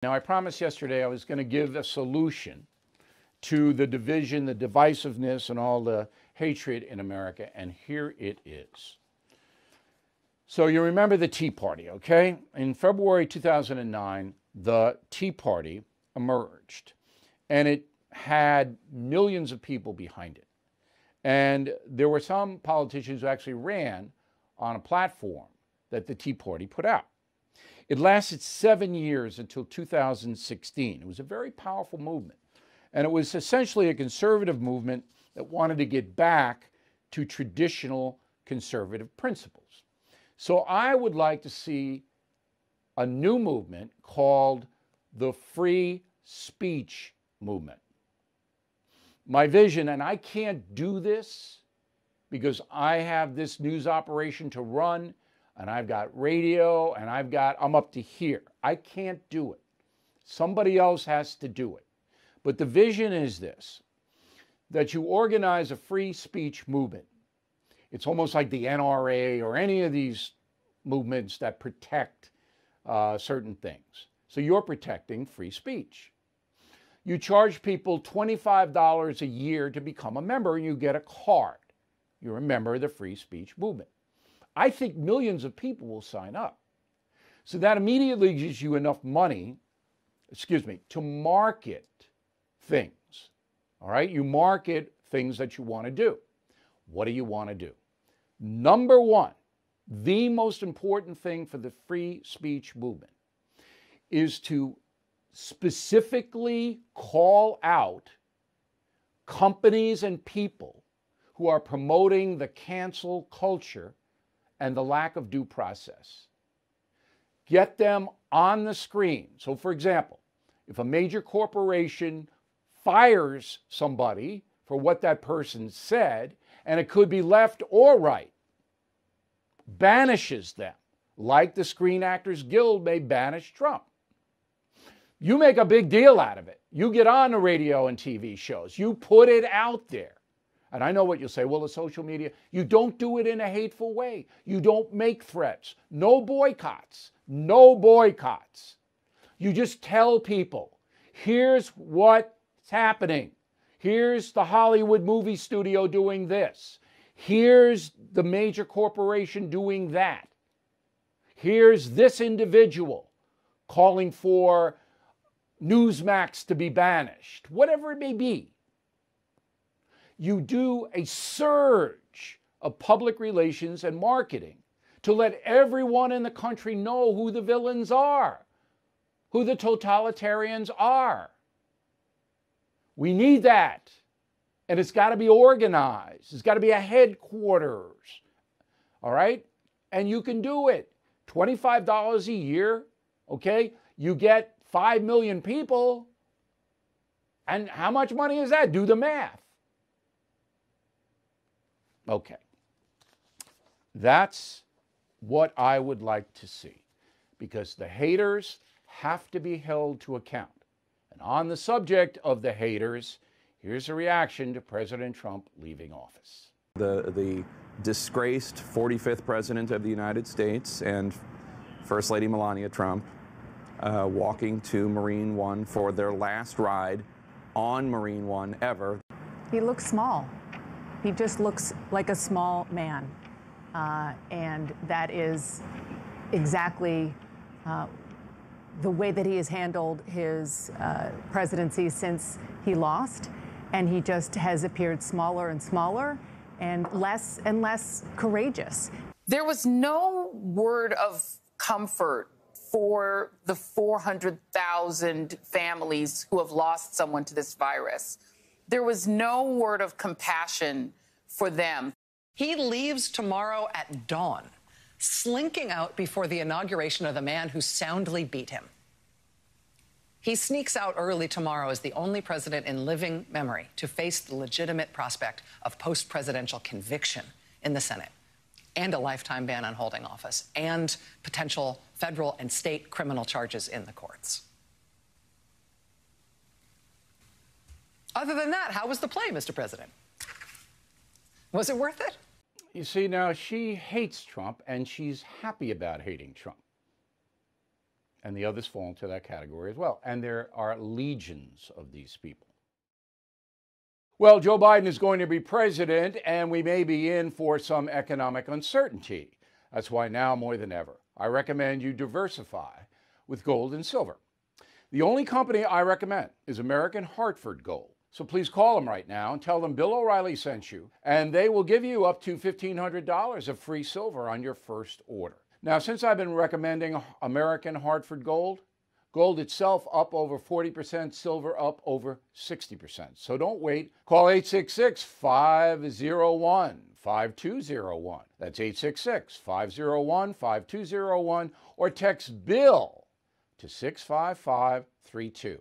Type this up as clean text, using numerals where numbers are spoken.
Now, I promised yesterday I was going to give a solution to the division, the divisiveness, and all the hatred in America, and here it is. So you remember the Tea Party, okay? In February 2009, the Tea Party emerged, and it had millions of people behind it. And there were some politicians who actually ran on a platform that the Tea Party put out. It lasted 7 years until 2016. It was a very powerful movement. And it was essentially a conservative movement that wanted to get back to traditional conservative principles. So I would like to see a new movement called the free speech movement. My vision, and I can't do this because I have this news operation to run, and I've got radio, and I'm up to here. I can't do it. Somebody else has to do it. But the vision is this, that you organize a free speech movement. It's almost like the NRA or any of these movements that protect certain things. So you're protecting free speech. You charge people $25 a year to become a member, and you get a card. You're a member of the free speech movement. I think millions of people will sign up. So that immediately gives you enough money, to market things. All right? You market things that you want to do. What do you want to do? Number one, the most important thing for the free speech movement is to specifically call out companies and people who are promoting the cancel culture and the lack of due process. Get them on the screen. So, for example, if a major corporation fires somebody for what that person said, and it could be left or right, banishes them, like the Screen Actors Guild may banish Trump. You make a big deal out of it. You get on the radio and TV shows. You put it out there. And I know what you'll say, well, the social media, you don't do it in a hateful way. You don't make threats. No boycotts. No boycotts. You just tell people, here's what's happening. Here's the Hollywood movie studio doing this. Here's the major corporation doing that. Here's this individual calling for Newsmax to be banished, whatever it may be. You do a surge of public relations and marketing to let everyone in the country know who the villains are, who the totalitarians are. We need that. And it's got to be organized. It's got to be a headquarters. All right? And you can do it. $25 a year, okay? You get 5 million people. And how much money is that? Do the math. Okay. That's what I would like to see, because the haters have to be held to account. And on the subject of the haters, here's a reaction to President Trump leaving office. The disgraced 45th President of the United States and First Lady Melania Trump walking to Marine One for their last ride on Marine One ever. He looks small. He just looks like a small man. And that is exactly the way that he has handled his presidency since he lost. And he just has appeared smaller and smaller and less courageous. There was no word of comfort for the 400,000 families who have lost someone to this virus. There was no word of compassion for them. He leaves tomorrow at dawn, slinking out before the inauguration of the man who soundly beat him. He sneaks out early tomorrow as the only president in living memory to face the legitimate prospect of post-presidential conviction in the Senate and a lifetime ban on holding office and potential federal and state criminal charges in the courts. Other than that, how was the play, Mr. President? Was it worth it? You see, now she hates Trump, and she's happy about hating Trump. And the others fall into that category as well. And there are legions of these people. Well, Joe Biden is going to be president, and we may be in for some economic uncertainty. That's why now more than ever, I recommend you diversify with gold and silver. The only company I recommend is American Hartford Gold. So please call them right now and tell them Bill O'Reilly sent you, and they will give you up to $1,500 of free silver on your first order. Now, since I've been recommending American Hartford Gold, gold itself up over 40%, silver up over 60%. So don't wait. Call 866-501-5201. That's 866-501-5201, or text BILL to 65532.